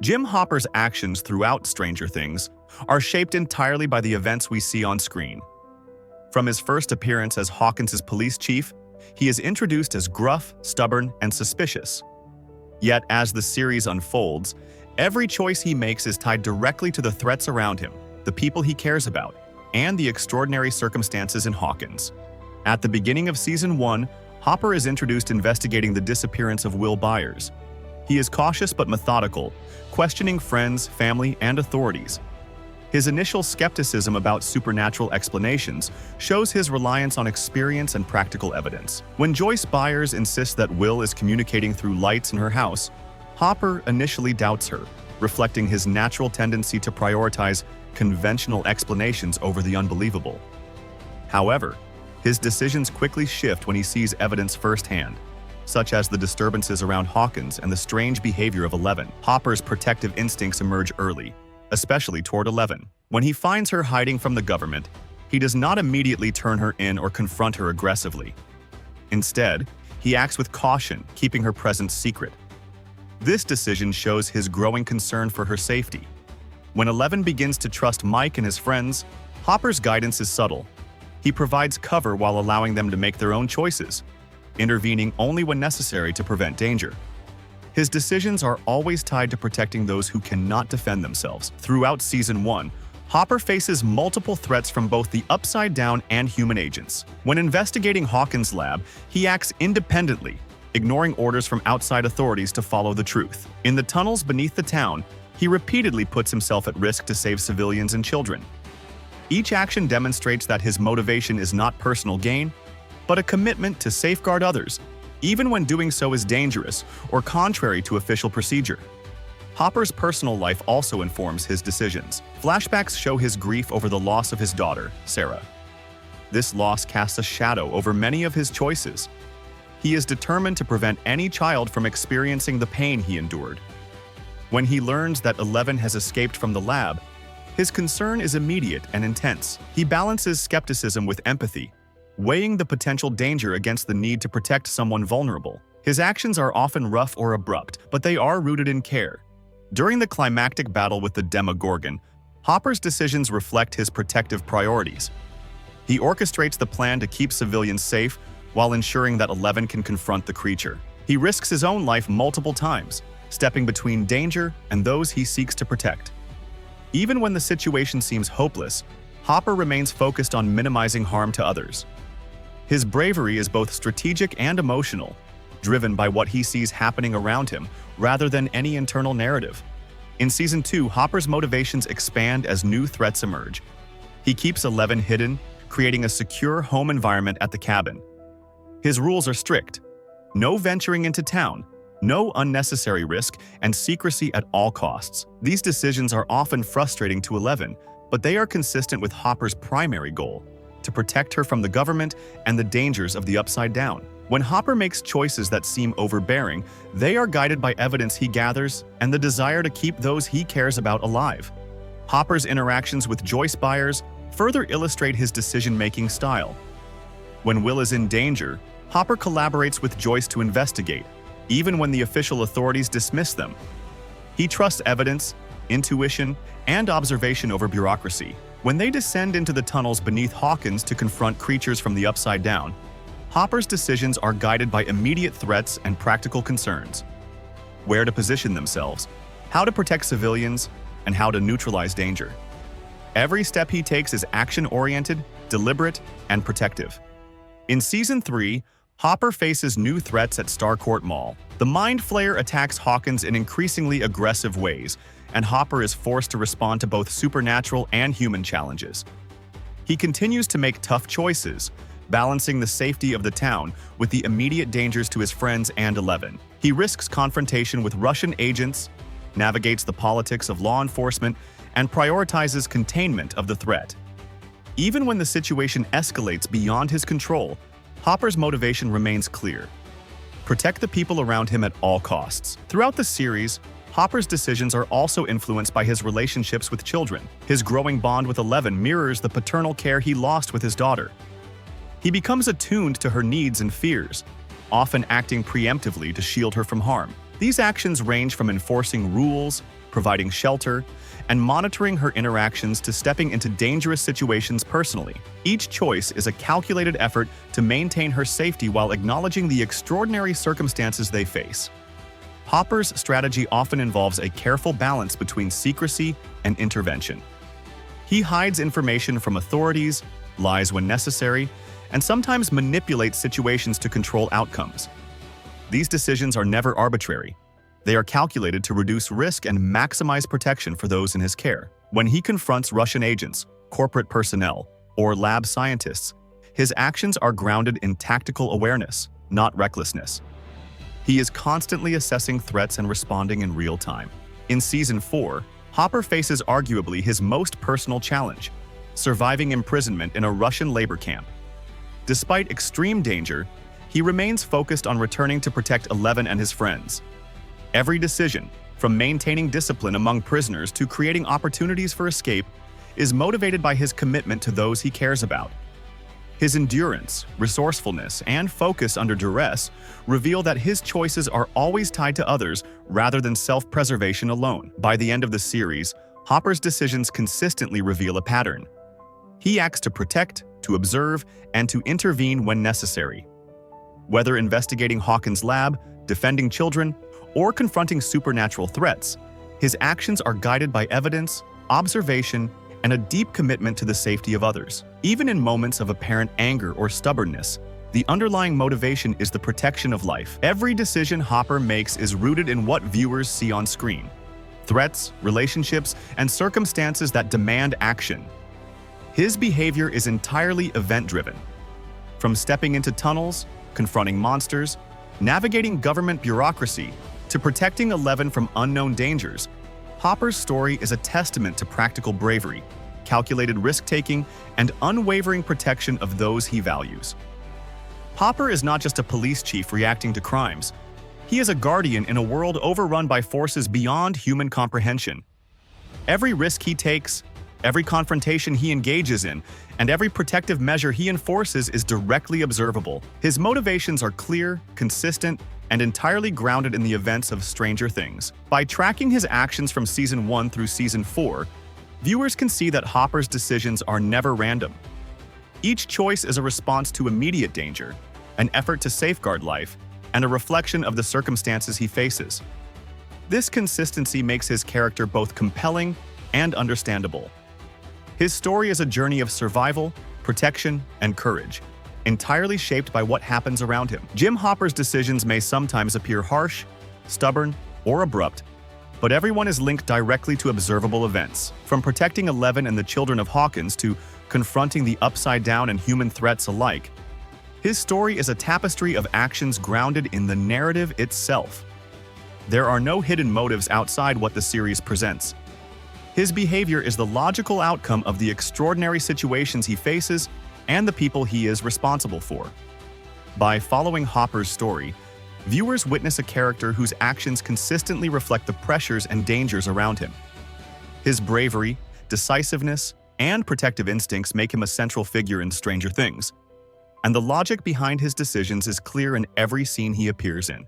Jim Hopper's actions throughout Stranger Things are shaped entirely by the events we see on screen. From his first appearance as Hawkins' police chief, he is introduced as gruff, stubborn, and suspicious. Yet, as the series unfolds, every choice he makes is tied directly to the threats around him, the people he cares about, and the extraordinary circumstances in Hawkins. At the beginning of Season 1, Hopper is introduced investigating the disappearance of Will Byers. He is cautious but methodical, questioning friends, family, and authorities. His initial skepticism about supernatural explanations shows his reliance on experience and practical evidence. When Joyce Byers insists that Will is communicating through lights in her house, Hopper initially doubts her, reflecting his natural tendency to prioritize conventional explanations over the unbelievable. However, his decisions quickly shift when he sees evidence firsthand, such as the disturbances around Hawkins and the strange behavior of Eleven. Hopper's protective instincts emerge early, especially toward Eleven. When he finds her hiding from the government, he does not immediately turn her in or confront her aggressively. Instead, he acts with caution, keeping her presence secret. This decision shows his growing concern for her safety. When Eleven begins to trust Mike and his friends, Hopper's guidance is subtle. He provides cover while allowing them to make their own choices, intervening only when necessary to prevent danger. His decisions are always tied to protecting those who cannot defend themselves. Throughout Season 1, Hopper faces multiple threats from both the Upside Down and human agents. When investigating Hawkins' lab, he acts independently, ignoring orders from outside authorities to follow the truth. In the tunnels beneath the town, he repeatedly puts himself at risk to save civilians and children. Each action demonstrates that his motivation is not personal gain, but a commitment to safeguard others, even when doing so is dangerous or contrary to official procedure. Hopper's personal life also informs his decisions. Flashbacks show his grief over the loss of his daughter, Sarah. This loss casts a shadow over many of his choices. He is determined to prevent any child from experiencing the pain he endured. When he learns that Eleven has escaped from the lab, his concern is immediate and intense. He balances skepticism with empathy, weighing the potential danger against the need to protect someone vulnerable. His actions are often rough or abrupt, but they are rooted in care. During the climactic battle with the Demogorgon, Hopper's decisions reflect his protective priorities. He orchestrates the plan to keep civilians safe while ensuring that Eleven can confront the creature. He risks his own life multiple times, stepping between danger and those he seeks to protect. Even when the situation seems hopeless, Hopper remains focused on minimizing harm to others. His bravery is both strategic and emotional, driven by what he sees happening around him rather than any internal narrative. In Season 2, Hopper's motivations expand as new threats emerge. He keeps Eleven hidden, creating a secure home environment at the cabin. His rules are strict: no venturing into town, no unnecessary risk, and secrecy at all costs. These decisions are often frustrating to Eleven, but they are consistent with Hopper's primary goal: to protect her from the government and the dangers of the Upside Down. When Hopper makes choices that seem overbearing, they are guided by evidence he gathers and the desire to keep those he cares about alive. Hopper's interactions with Joyce Byers further illustrate his decision-making style. When Will is in danger, Hopper collaborates with Joyce to investigate, even when the official authorities dismiss them. He trusts evidence, intuition, and observation over bureaucracy. When they descend into the tunnels beneath Hawkins to confront creatures from the Upside Down, Hopper's decisions are guided by immediate threats and practical concerns: where to position themselves, how to protect civilians, and how to neutralize danger. Every step he takes is action-oriented, deliberate, and protective. In Season 3, Hopper faces new threats at Starcourt Mall. The Mind Flayer attacks Hawkins in increasingly aggressive ways, and Hopper is forced to respond to both supernatural and human challenges. He continues to make tough choices, balancing the safety of the town with the immediate dangers to his friends and Eleven. He risks confrontation with Russian agents, navigates the politics of law enforcement, and prioritizes containment of the threat. Even when the situation escalates beyond his control, Hopper's motivation remains clear: protect the people around him at all costs. Throughout the series, Hopper's decisions are also influenced by his relationships with children. His growing bond with Eleven mirrors the paternal care he lost with his daughter. He becomes attuned to her needs and fears, often acting preemptively to shield her from harm. These actions range from enforcing rules providing shelter, and monitoring her interactions to stepping into dangerous situations personally. Each choice is a calculated effort to maintain her safety while acknowledging the extraordinary circumstances they face. Hopper's strategy often involves a careful balance between secrecy and intervention. He hides information from authorities, lies when necessary, and sometimes manipulates situations to control outcomes. These decisions are never arbitrary. They are calculated to reduce risk and maximize protection for those in his care. When he confronts Russian agents, corporate personnel, or lab scientists, his actions are grounded in tactical awareness, not recklessness. He is constantly assessing threats and responding in real time. In Season 4, Hopper faces arguably his most personal challenge, surviving imprisonment in a Russian labor camp. Despite extreme danger, he remains focused on returning to protect Eleven and his friends. Every decision, from maintaining discipline among prisoners to creating opportunities for escape, is motivated by his commitment to those he cares about. His endurance, resourcefulness, and focus under duress reveal that his choices are always tied to others rather than self-preservation alone. By the end of the series, Hopper's decisions consistently reveal a pattern. He acts to protect, to observe, and to intervene when necessary. Whether investigating Hawkins' lab, defending children, or confronting supernatural threats, his actions are guided by evidence, observation, and a deep commitment to the safety of others. Even in moments of apparent anger or stubbornness, the underlying motivation is the protection of life. Every decision Hopper makes is rooted in what viewers see on screen: threats, relationships, and circumstances that demand action. His behavior is entirely event-driven. From stepping into tunnels, confronting monsters, navigating government bureaucracy, to protecting Eleven from unknown dangers, Hopper's story is a testament to practical bravery, calculated risk-taking, and unwavering protection of those he values. Hopper is not just a police chief reacting to crimes. He is a guardian in a world overrun by forces beyond human comprehension. Every risk he takes, every confrontation he engages in, and every protective measure he enforces is directly observable. His motivations are clear, consistent, and entirely grounded in the events of Stranger Things. By tracking his actions from Season 1 through Season 4, viewers can see that Hopper's decisions are never random. Each choice is a response to immediate danger, an effort to safeguard life, and a reflection of the circumstances he faces. This consistency makes his character both compelling and understandable. His story is a journey of survival, protection, and courage, entirely shaped by what happens around him. Jim Hopper's decisions may sometimes appear harsh, stubborn, or abrupt, but everyone is linked directly to observable events. From protecting Eleven and the children of Hawkins to confronting the Upside Down and human threats alike, his story is a tapestry of actions grounded in the narrative itself. There are no hidden motives outside what the series presents. His behavior is the logical outcome of the extraordinary situations he faces and the people he is responsible for. By following Hopper's story, viewers witness a character whose actions consistently reflect the pressures and dangers around him. His bravery, decisiveness, and protective instincts make him a central figure in Stranger Things, and the logic behind his decisions is clear in every scene he appears in.